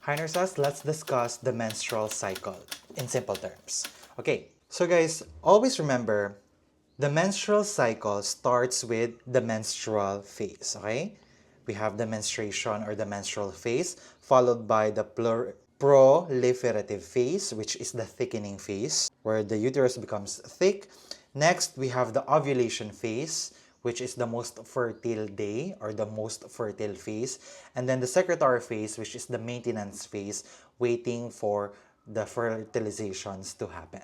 Hi nurses, let's discuss the menstrual cycle in simple terms. Okay, so guys, always remember the menstrual cycle starts with the menstrual phase, okay? We have the menstruation or the menstrual phase, followed by the proliferative phase, which is the thickening phase, where the uterus becomes thick. Next, we have the ovulation phase, which is the most fertile day or the most fertile phase. And then the secretory phase, which is the maintenance phase, waiting for the fertilizations to happen.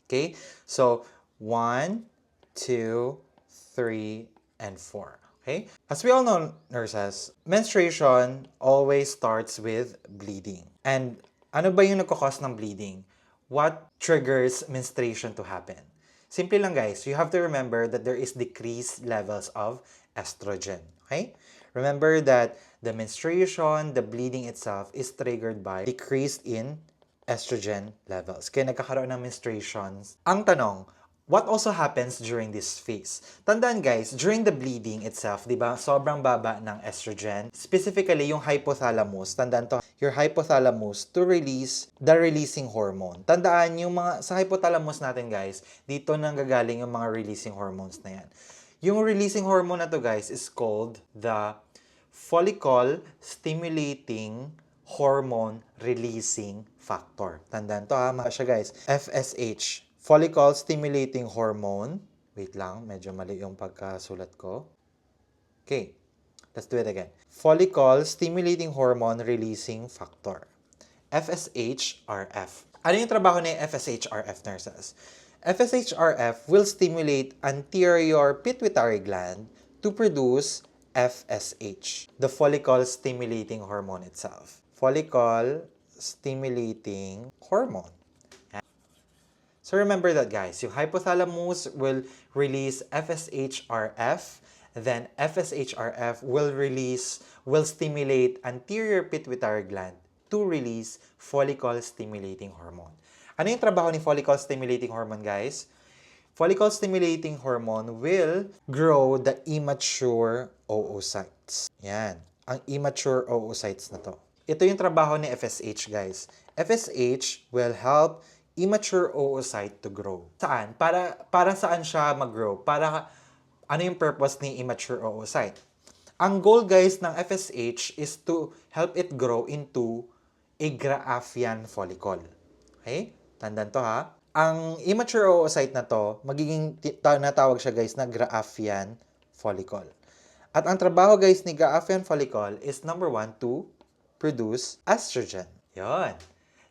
Okay, so 1, 2, 3, and 4. Okay, as we all know, nurses, menstruation always starts with bleeding. And ano ba yung nagkakos ng bleeding? What triggers menstruation to happen? Simple lang guys, you have to remember that there is decreased levels of estrogen. Okay? Remember that the menstruation, the bleeding itself is triggered by decrease in estrogen levels. Kaya nagkakaroon ng menstruations. Ang tanong, what also happens during this phase? Tandaan guys, during the bleeding itself, di ba, sobrang baba ng estrogen. Specifically, yung hypothalamus, tandaan to, your hypothalamus to release the releasing hormone. Tandaan, yung mga, sa hypothalamus natin guys, dito nang gagaling yung mga releasing hormones na yan. Yung releasing hormone na to guys is called the follicle stimulating hormone releasing factor. Tandaan to ha, mga siya guys. FSH, follicle stimulating hormone. Wait lang, medyo mali yung pagkasulat ko. Okay, let's do it again. Follicle stimulating hormone releasing factor. FSHRF. Ano yung trabaho ni FSHRF nurses? FSHRF will stimulate anterior pituitary gland to produce FSH, the follicle stimulating hormone itself. Follicle stimulating hormone. So remember that guys, yung hypothalamus will release FSHRF, then FSHRF will stimulate anterior pituitary gland to release follicle stimulating hormone. Ano yung trabaho ni follicle stimulating hormone guys? Follicle stimulating hormone will grow the immature oocytes. Yan. Ang immature oocytes na to. Ito yung trabaho ni FSH, guys. FSH will help immature oocyte to grow. Saan? Para saan siya mag-grow? Ano yung purpose ni immature oocyte? Ang goal, guys, ng FSH is to help it grow into a Graafian follicle. Okay? Tandaan to ha. Ang immature oocyte na to, magiging natawag siya guys na Graafian follicle. At ang trabaho guys ni Graafian follicle is number 1, to produce estrogen. Yun.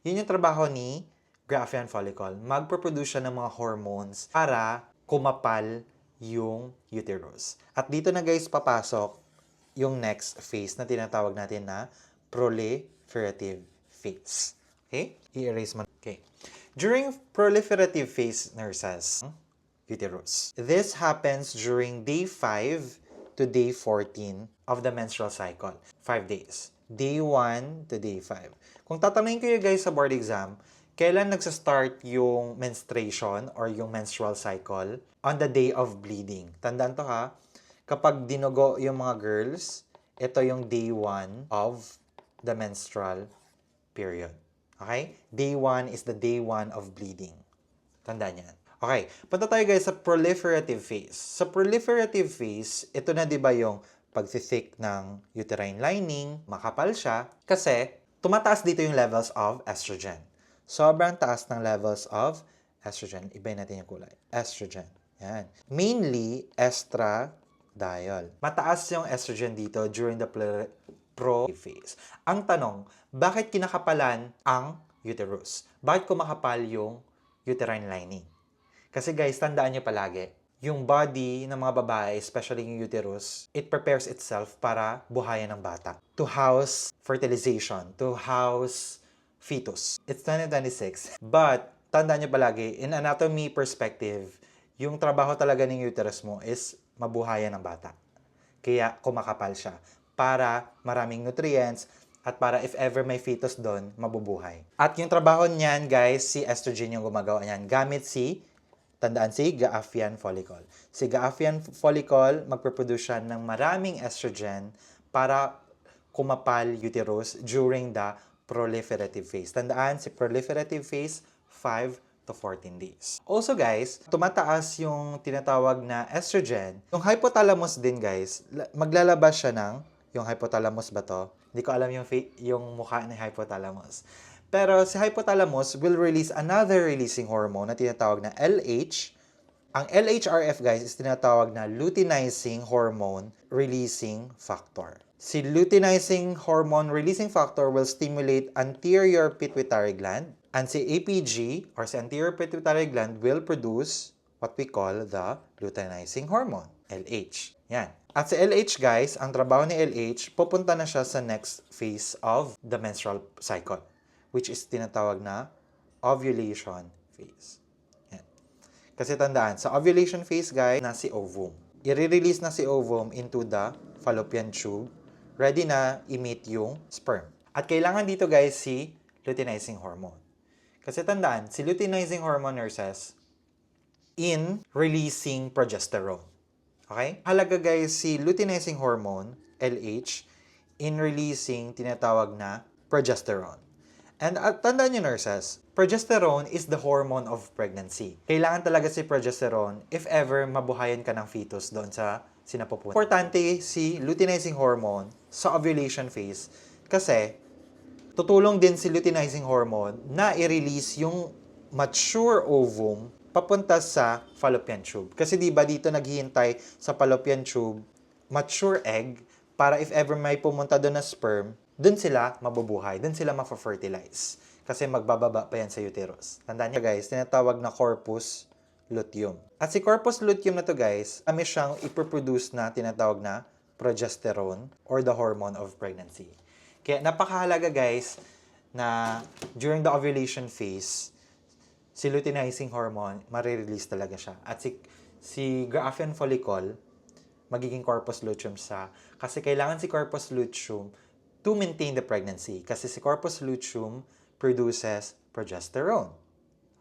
Yun yung trabaho ni Graafian follicle. Magproproduce siya ng mga hormones para kumapal yung uterus. At dito na guys papasok yung next phase na tinatawag natin na proliferative phase. Okay? I-erase mo. Okay. During proliferative phase, nurses, uterus. This happens during day 5 to day 14 of the menstrual cycle. 5 days. Day 1 to day 5. Kung tatanungin ko guys sa board exam, kailan nagsa-start yung menstruation or yung menstrual cycle? On the day of bleeding. Tandaan to ha, kapag dinugo yung mga girls, ito yung day 1 of the menstrual period. Okay? Day 1 is the day 1 of bleeding. Tandaan yan. Okay, punta tayo guys sa proliferative phase. Sa proliferative phase, ito na 'di ba yung pagtithick ng uterine lining, makapal siya kasi tumataas dito yung levels of estrogen. Sobrang taas ng levels of estrogen. Ibahin natin yung kulay. Estrogen. Yan. Mainly estradiol. Mataas yung estrogen dito during the phase. Ang tanong, bakit kinakapalan ang uterus? Bakit kumakapal yung uterine lining? Kasi guys, tandaan nyo palagi, yung body ng mga babae, especially yung uterus, it prepares itself para buhayan ng bata. To house fertilization, to house fetus. It's 2026. But, tandaan nyo palagi, in anatomy perspective, yung trabaho talaga ng uterus mo is mabuhayan ng bata. Kaya kumakapal siya para maraming nutrients at para if ever may fetus doon, mabubuhay. At yung trabaho niyan, guys, si estrogen yung gumagawa niyan. Gamit tandaan si Graafian follicle. Si Graafian follicle, magproproduce siya ng maraming estrogen para kumapal uterus during the proliferative phase. Tandaan, si proliferative phase, 5 to 14 days. Also guys, tumataas yung tinatawag na estrogen. Yung hypothalamus din guys, maglalabas siya ng, yung hypothalamus ba to? Hindi ko alam yung mukha ni hypothalamus. Pero si hypothalamus will release another releasing hormone na tinatawag na LH. Ang LHRF guys is tinatawag na luteinizing hormone releasing factor. Si luteinizing hormone releasing factor will stimulate anterior pituitary gland, and si APG or si anterior pituitary gland will produce what we call the luteinizing hormone, LH. Yan. At si LH guys, ang trabaho ni LH, pupunta na siya sa next phase of the menstrual cycle, which is tinatawag na ovulation phase. Kasi tandaan, sa ovulation phase, guys, na si ovum. I-release na si ovum into the fallopian tube. Ready na i-meet yung sperm. At kailangan dito, guys, si luteinizing hormone. Kasi tandaan, si luteinizing hormone nurses in releasing progesterone. Okay? Halaga, guys, si luteinizing hormone, LH, in releasing tinatawag na progesterone. And tandaan nyo nurses, progesterone is the hormone of pregnancy. Kailangan talaga si progesterone if ever mabuhayan ka ng fetus doon sa sinapupunta. Importante si luteinizing hormone sa ovulation phase kasi tutulong din si luteinizing hormone na i-release yung mature ovum papunta sa fallopian tube. Kasi di ba dito naghihintay sa fallopian tube mature egg para if ever may pumunta doon na sperm, dun sila mabubuhay, dun sila ma-fertilize. Kasi magbababa pa yan sa uterus. Tandaan niyo guys, tinatawag na corpus luteum. At si corpus luteum na to guys, kami siyang ipoproduce na tinatawag na progesterone or the hormone of pregnancy. Kaya napakahalaga guys na during the ovulation phase, si luteinizing hormone, marirelease talaga siya. At si Graafian follicle, magiging corpus luteum sa kasi kailangan si corpus luteum to maintain the pregnancy kasi si corpus luteum produces progesterone.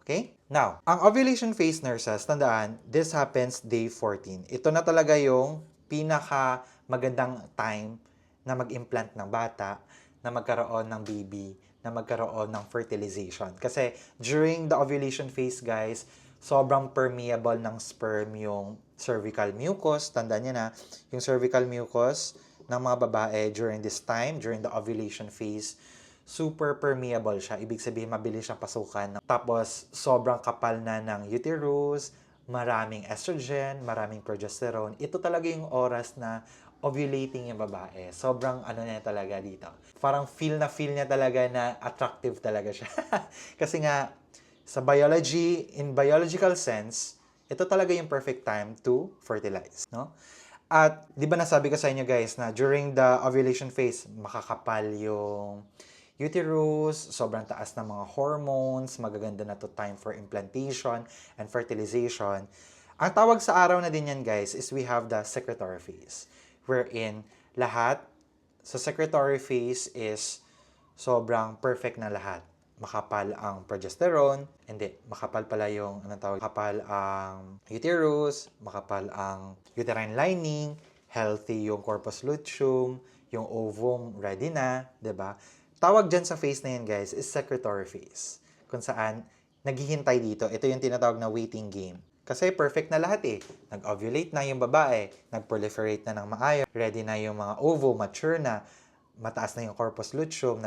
Okay? Now, ang ovulation phase nurses, tandaan, this happens day 14. Ito na talaga yung pinaka magandang time na mag-implant ng bata, na magkaroon ng baby, na magkaroon ng fertilization. Kasi during the ovulation phase, guys, sobrang permeable ng sperm yung cervical mucus. Tandaan niyo na, yung cervical mucus ng mga babae during this time, during the ovulation phase, super permeable siya. Ibig sabihin, mabilis siyang pasukan. Tapos, sobrang kapal na ng uterus, maraming estrogen, maraming progesterone. Ito talaga yung oras na ovulating yung babae. Sobrang ano niya talaga dito. Parang feel niya talaga na attractive talaga siya. Kasi nga, sa biology, in biological sense, ito talaga yung perfect time to fertilize, no? At, di ba nasabi ko sa inyo guys na during the ovulation phase, makakapal yung uterus, sobrang taas ng mga hormones, magaganda na to time for implantation and fertilization. Ang tawag sa araw na din yan guys is we have the secretory phase, wherein lahat sa secretory phase is sobrang perfect na lahat. Makapal ang progesterone, hindi, makapal pala yung, makapal ang uterus, makapal ang uterine lining, healthy yung corpus luteum, yung ovum ready na, 'di ba? Tawag dyan sa phase na yan, guys, is secretory phase. Kung saan, naghihintay dito, ito yung tinatawag na waiting game. Kasi perfect na lahat eh. Nag-ovulate na yung babae, nag-proliferate na ng maayos, ready na yung mga ovum, mature na, mataas na yung corpus luteum,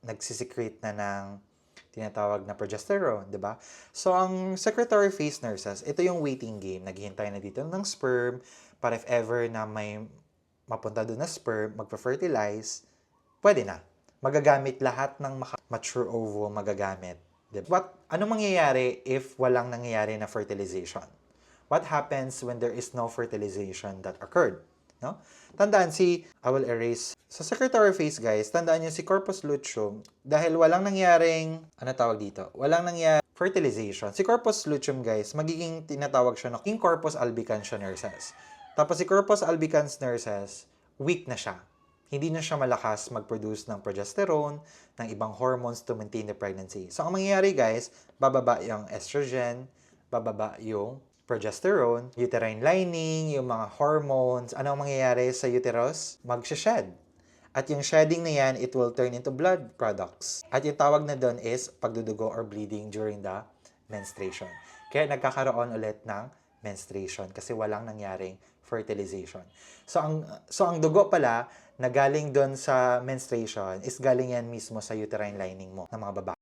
nagsisecrete na ng tinatawag na progesterone, di ba? So, ang secretory phase nurses, ito yung waiting game. Naghihintay na dito ng sperm para if ever na may mapunta doon na sperm, magpa-fertilize, pwede na. Magagamit lahat ng mature ovum, magagamit. Diba? Ano mangyayari if walang nangyayari na fertilization? What happens when there is no fertilization that occurred? No? Tandaan I will erase. Sa secretory phase, guys, tandaan nyo si corpus luteum, dahil walang nangyaring, walang nangyaring fertilization. Si corpus luteum, guys, magiging tinatawag siya na corpus albicans siya nurses. Tapos si corpus albicans nurses, weak na siya. Hindi na siya malakas mag-produce ng progesterone, ng ibang hormones to maintain the pregnancy. So, ang mangyayari, guys, bababa yung estrogen, bababa yung progesterone, uterine lining, yung mga hormones. Ano ang mangyayari sa uterus? Mag-shed. At yung shedding na yan, it will turn into blood products. At yung tawag na doon is pagdudugo or bleeding during the menstruation. Kaya nagkakaroon ulit ng menstruation kasi walang nangyaring fertilization. So ang dugo pala na galing doon sa menstruation is galing yan mismo sa uterine lining mo ng mga babae.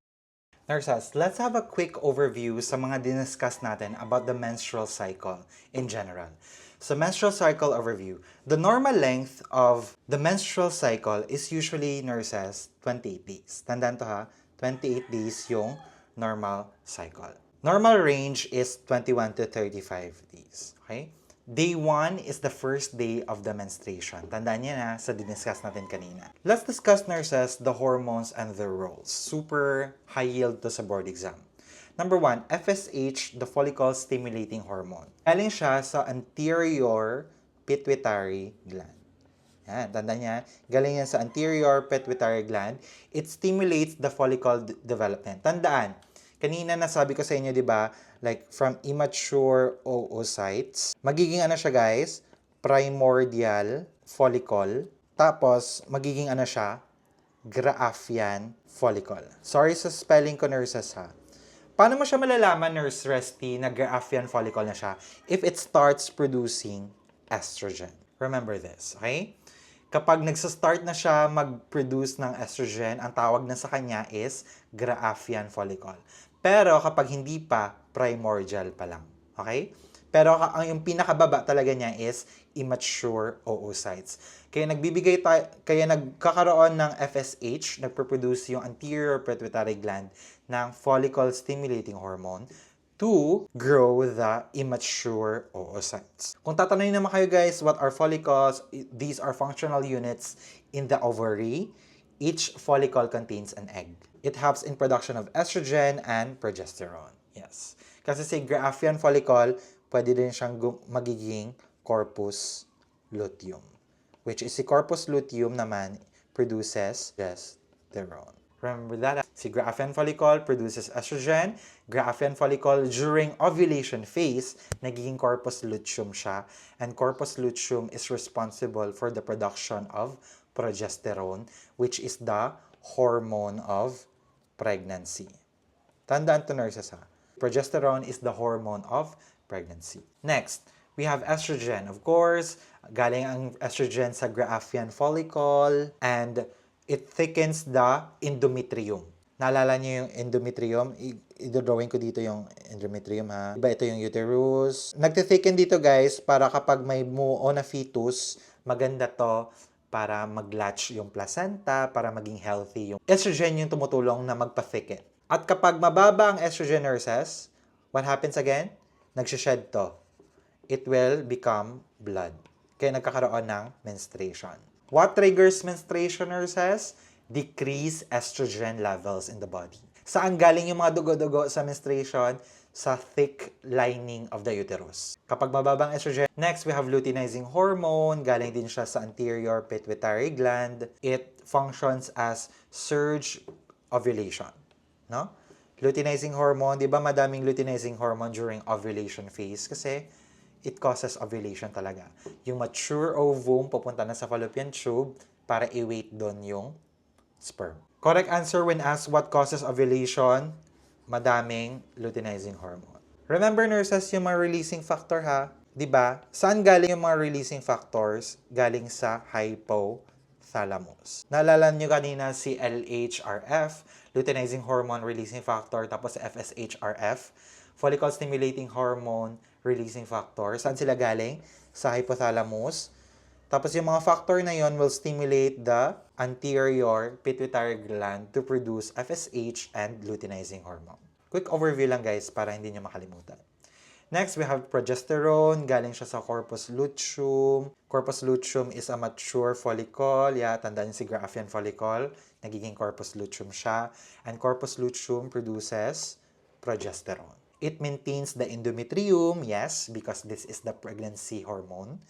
Nurses, let's have a quick overview sa mga diniscuss natin about the menstrual cycle in general. So menstrual cycle overview. The normal length of the menstrual cycle is usually, nurses, 28 days. Tandaan to ha, 28 days yung normal cycle. Normal range is 21 to 35 days. Okay? Day 1 is the first day of the menstruation. Tandaan niya na sa diniscuss natin kanina. Let's discuss, nurses, the hormones and their roles. Super high yield to sa board exam. Number 1, FSH, the follicle-stimulating hormone. Galing siya sa anterior pituitary gland. Yan, tandaan niya, galing yan sa anterior pituitary gland. It stimulates the follicle development. Tandaan, kanina nasabi ko sa inyo, di ba, like from immature oocytes, magiging ano siya guys, primordial follicle, tapos magiging ano siya, Graafian follicle. Sorry sa spelling ko, nurses ha. Paano mo siya malalaman, Nurse Resty, na Graafian follicle na siya? If it starts producing estrogen. Remember this, okay? Kapag nagsa-start na siya mag-produce ng estrogen, ang tawag na sa kanya is Graafian follicle. Pero kapag hindi pa, primordial pa lang. Okay? Pero yung pinakababa talaga niya is immature oocytes. Kaya nagkakaroon ng FSH, nagpo-produce yung anterior pituitary gland ng follicle-stimulating hormone to grow the immature oocytes. Kung tatanungin naman kayo guys, what are follicles? These are functional units in the ovary. Each follicle contains an egg. It helps in production of estrogen and progesterone. Yes. Kasi si Graafian follicle, pwede din siyang magiging corpus luteum. Which is si corpus luteum naman produces progesterone. Remember that? Si Graafian follicle produces estrogen. Graafian follicle during ovulation phase, nagiging corpus luteum siya. And corpus luteum is responsible for the production of progesterone, which is the hormone of pregnancy. Tandaan to, nurses ha. Progesterone is the hormone of pregnancy. Next, we have estrogen. Of course, galing ang estrogen sa Graafian follicle and it thickens the endometrium. Naalala niyo yung endometrium? I-drawing ko dito yung endometrium ha. Diba ito yung uterus? Nagtithicken dito guys para kapag may muo na fetus, maganda to para mag-latch yung placenta, para maging healthy yung estrogen yung tumutulong na magpa-thicken. At kapag mababa ang estrogen, nurses, what happens again? Nagsished to. It will become blood. Kaya nagkakaroon ng menstruation. What triggers menstruation, nurses? Decrease estrogen levels in the body. Saan galing yung mga dugo-dugo sa menstruation? Sa thick lining of the uterus. Kapag mababang estrogen, next we have luteinizing hormone. Galing din siya sa anterior pituitary gland. It functions as surge ovulation. No? Luteinizing hormone, di ba madaming luteinizing hormone during ovulation phase? Kasi it causes ovulation talaga. Yung mature ovum pupunta na sa fallopian tube para i-wait doon yung sperm. Correct answer when asked what causes ovulation? Madaming luteinizing hormone. Remember, nurses, yung mga releasing factor ha? Diba? Saan galing yung mga releasing factors? Galing sa hypothalamus. Naalala nyo kanina si LHRF, luteinizing hormone releasing factor, tapos FSHRF, follicle stimulating hormone releasing factor. Saan sila galing? Sa hypothalamus. Tapos yung mga factor na yon will stimulate the anterior pituitary gland to produce FSH and luteinizing hormone. Quick overview lang guys para hindi nyo makalimutan. Next, we have progesterone. Galing siya sa corpus luteum. Corpus luteum is a mature follicle. Yeah, tandaan si Graafian follicle. Nagiging corpus luteum siya. And corpus luteum produces progesterone. It maintains the endometrium, yes, because this is the pregnancy hormone.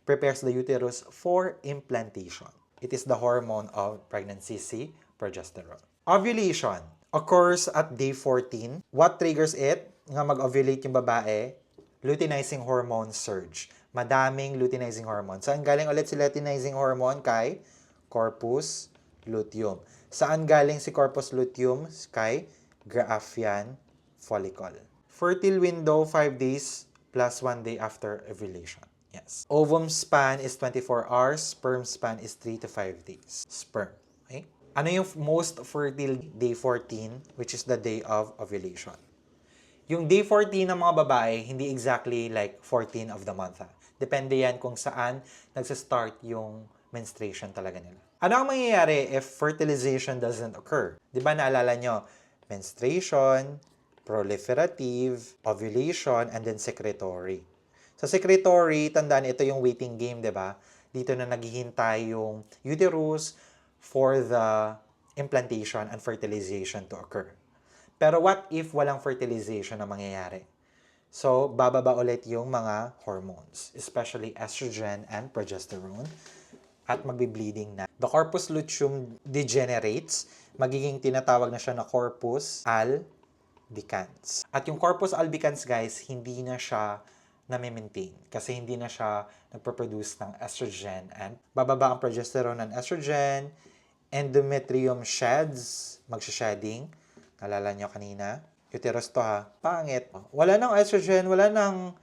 Prepares the uterus for implantation. It is the hormone of pregnancy, si progesterone. Ovulation occurs at day 14. What triggers it? Nga mag-ovulate yung babae? Luteinizing hormone surge. Madaming luteinizing hormone. Saan galing ulit si luteinizing hormone? Kay corpus luteum. Saan galing si corpus luteum? Kay Graafian follicle. Fertile window, 5 days plus 1 day after ovulation. Yes. Ovum span is 24 hours. Sperm span is 3 to 5 days. Sperm. Okay? Ano yung most fertile? Day 14, which is the day of ovulation. Yung day 14 ng mga babae, hindi exactly like 14 of the month. Depende yan kung saan nagsa-start yung menstruation talaga nila. Ano ang mangyayari if fertilization doesn't occur? Di ba naalala nyo? Menstruation, proliferative, ovulation, and then secretory. Sa secretory, tandaan ito yung waiting game, di ba? Dito na naghihintay yung uterus for the implantation and fertilization to occur. Pero what if walang fertilization na mangyayari? So, bababa ulit yung mga hormones, especially estrogen and progesterone, at magbi-bleeding na. The corpus luteum degenerates, magiging tinatawag na siya na corpus albicans. At yung corpus albicans, guys, hindi na siya nami-maintain kasi hindi na siya nagpo-produce ng estrogen and bababa ang progesterone and estrogen, endometrium sheds, magsha-shedding. Nalala nyo kanina? Uterus to ha. Pangit. Wala nang estrogen, wala nang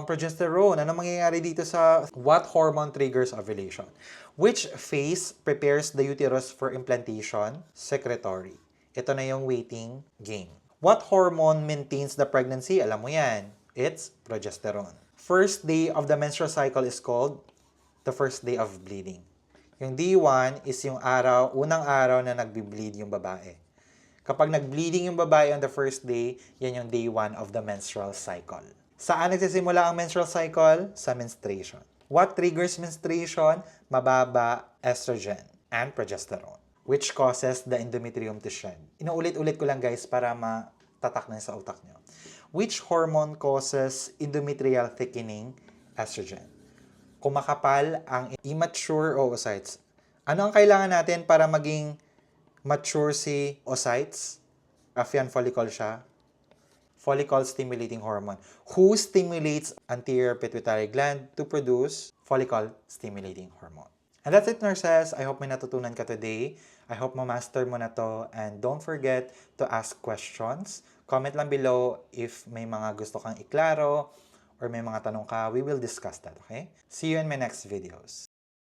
progesterone. Ano mangyayari dito sa what hormone triggers ovulation? Which phase prepares the uterus for implantation? Secretory. Ito na yung waiting game. What hormone maintains the pregnancy? Alam mo yan. It's progesterone. First day of the menstrual cycle is called the first day of bleeding. Yung D1 is yung unang araw na nagbi-bleed yung babae. Kapag nag-bleeding yung babae on the first day, yan yung day 1 of the menstrual cycle. Saan nagsisimula ang menstrual cycle? Sa menstruation. What triggers menstruation? Mababa estrogen and progesterone, which causes the endometrium to shed. Inuulit-ulit ko lang guys para matatak na sa utak nyo. Which hormone causes endometrial thickening? Estrogen. Kumakapal ang immature oocytes. Ano ang kailangan natin para maging mature si oocytes? Graafian follicle siya. Follicle-stimulating hormone, who stimulates anterior pituitary gland to produce follicle-stimulating hormone. And that's it, nurses. I hope may natutunan ka today. I hope ma-master mo na to. And don't forget to ask questions. Comment lang below if may mga gusto kang iklaro or may mga tanong ka. We will discuss that, okay? See you in my next videos.